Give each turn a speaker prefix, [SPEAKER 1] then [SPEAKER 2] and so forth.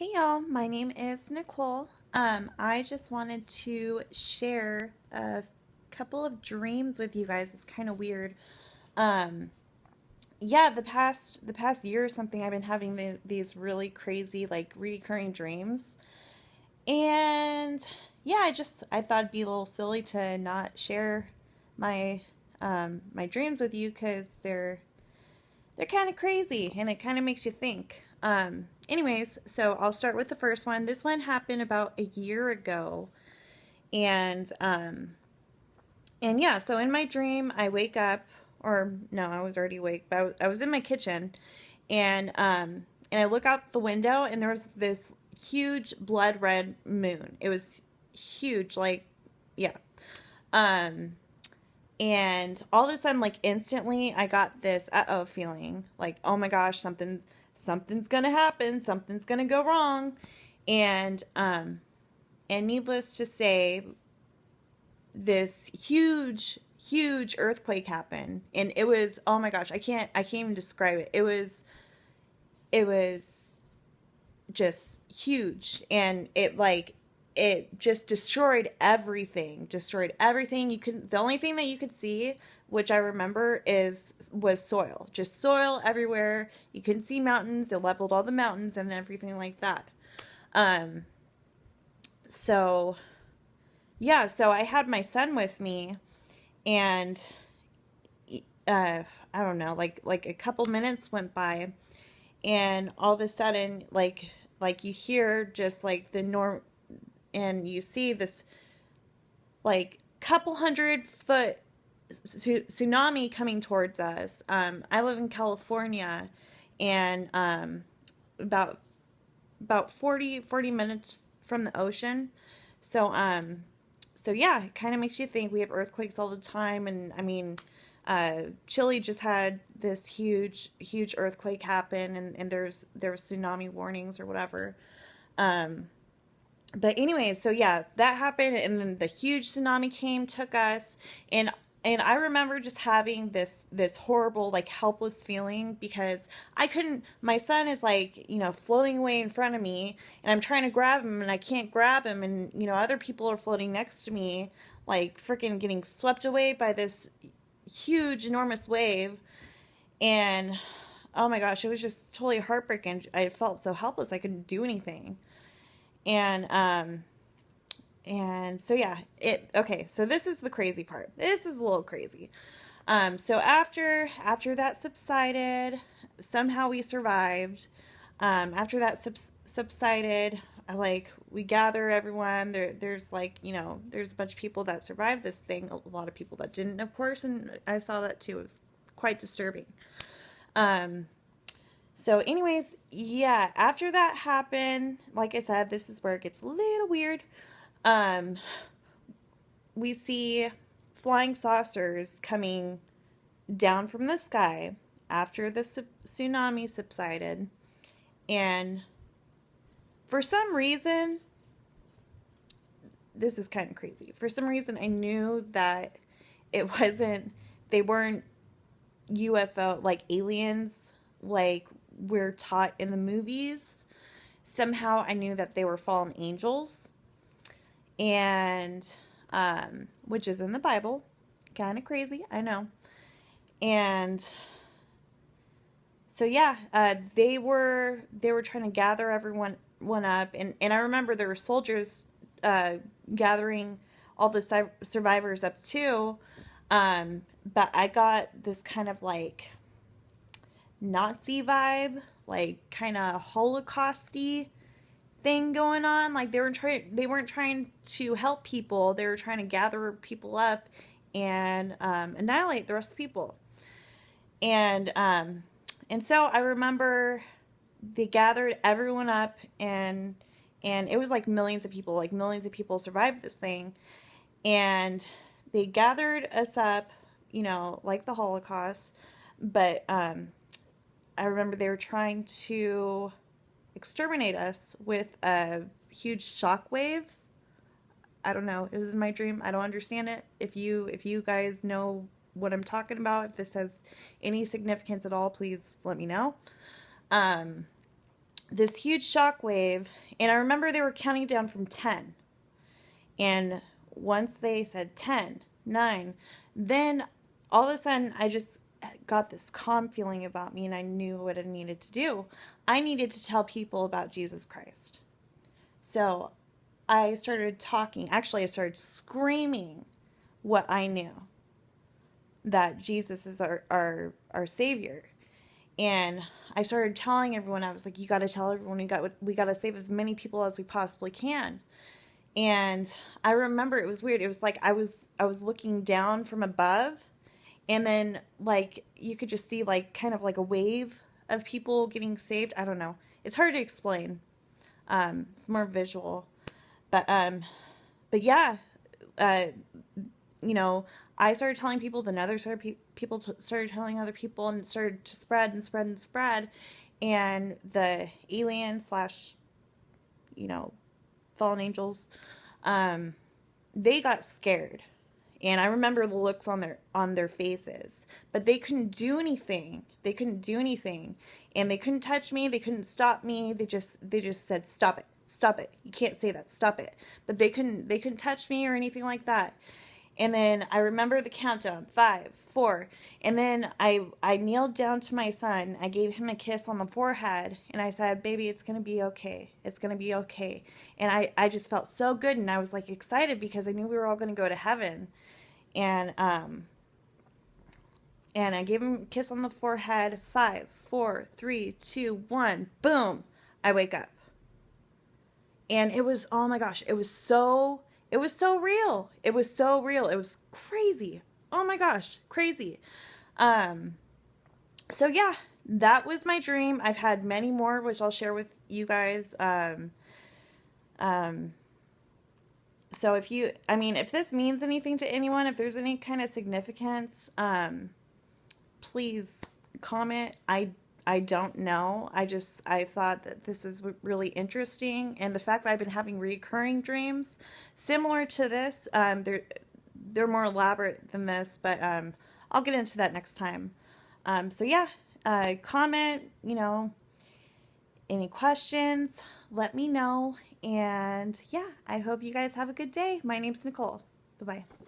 [SPEAKER 1] Hey y'all, my name is Nicole. I just wanted to share a couple of dreams with you guys. It's kind of weird. Um, yeah, the past year or something, I've been having these really crazy, like recurring dreams, and yeah, I thought it'd be a little silly to not share my my dreams with you because they're kind of crazy and it kind of makes you think. Anyways, so I'll start with the first one. This one happened about a year ago, and yeah. So in my dream, I wake up, or no, I was already awake, but I was in my kitchen, and I look out the window, and there was this huge blood red moon. It was huge, like yeah. Um, and all of a sudden, like instantly, I got this uh-oh feeling, like, oh my gosh, something's gonna happen, something's gonna go wrong. And needless to say, this huge earthquake happened, and it was, oh my gosh, I can't even describe it. It was just huge, and it just destroyed everything. You could, the only thing that you could see, which I remember, was soil, just soil everywhere. You couldn't see mountains. It leveled all the mountains and everything like that. um so yeah, so I had my son with me, and I don't know, like a couple minutes went by, and all of a sudden, like you hear just like the norm, and you see this like couple 100 foot tsunami coming towards us. I live in California, and about 40 minutes from the ocean. So so yeah, it kind of makes you think. We have earthquakes all the time, and I mean, Chile just had this huge earthquake happen, and there was tsunami warnings or whatever. Um, but anyways, so yeah, that happened, and then the huge tsunami came, took us, and I remember just having this horrible, like, helpless feeling, because I couldn't. My son is, like, floating away in front of me, and I'm trying to grab him, and I can't grab him, and other people are floating next to me, like freaking getting swept away by this huge, enormous wave, and oh my gosh, it was just totally heartbreaking. I felt so helpless. I couldn't do anything. And so yeah, okay, so this is the crazy part. This is a little crazy. So after that subsided, somehow we survived. After that subsided, we gather everyone. There's like, there's a bunch of people that survived this thing, a lot of people that didn't, of course, and I saw that too. It was quite disturbing. Um, so, anyways, yeah, after that happened, like I said, this is where it gets a little weird. Um, we see flying saucers coming down from the sky after the tsunami subsided. And for some reason, this is kind of crazy. For some reason, I knew that they weren't UFO, like aliens, like we're taught in the movies. Somehow I knew that they were fallen angels, and which is in the Bible. Kind of crazy, I know. And so yeah, they were trying to gather everyone up, and I remember there were soldiers gathering all the survivors up too. But I got this kind of like Nazi vibe, like kind of Holocausty thing going on. Like they weren't trying to help people. They were trying to gather people up and annihilate the rest of the people. And so I remember they gathered everyone up, and it was like millions of people. Like millions of people survived this thing, and they gathered us up, like the Holocaust. But I remember they were trying to exterminate us with a huge shockwave. I don't know. It was in my dream. I don't understand it. If you guys know what I'm talking about, if this has any significance at all, please let me know. Um, this huge shock wave. And I remember they were counting down from 10. And once they said 10, 9, then all of a sudden I just got this calm feeling about me, and I knew what I needed to do. I needed to tell people about Jesus Christ. So I started talking. Actually, I started screaming what I knew, that Jesus is our Savior. And I started telling everyone, I was like, you got to tell everyone, we got to save as many people as we possibly can. And I remember it was weird. It was like I was looking down from above, and then like you could just see like kind of like a wave of people getting saved. I don't know. It's hard to explain. It's more visual. But yeah, uh, you know, I started telling people, then others people started telling other people, and it started to spread and spread and spread. And the alien slash, you know, fallen angels, they got scared. And I remember the looks on their faces, but they couldn't do anything. They couldn't do anything, and they couldn't touch me. They couldn't stop me. They just said, "Stop it, stop it. You can't say that. Stop it." But they couldn't touch me or anything like that. And then I remember the countdown, 5, 4, and then I kneeled down to my son. I gave him a kiss on the forehead, and I said, "Baby, it's gonna be okay. It's gonna be okay." And I just felt so good, and I was like excited because I knew we were all gonna go to heaven. And and I gave him a kiss on the forehead. 5, 4, 3, 2, 1, boom! I wake up, and it was, oh my gosh, it was so real. It was so real. It was crazy. Oh my gosh, crazy. So yeah, that was my dream. I've had many more, which I'll share with you guys. So if this means anything to anyone, if there's any kind of significance, please comment. I don't know. I thought that this was really interesting, and the fact that I've been having recurring dreams similar to this, they're more elaborate than this, but I'll get into that next time. So yeah, comment, any questions, let me know, and yeah, I hope you guys have a good day. My name's Nicole. Bye-bye.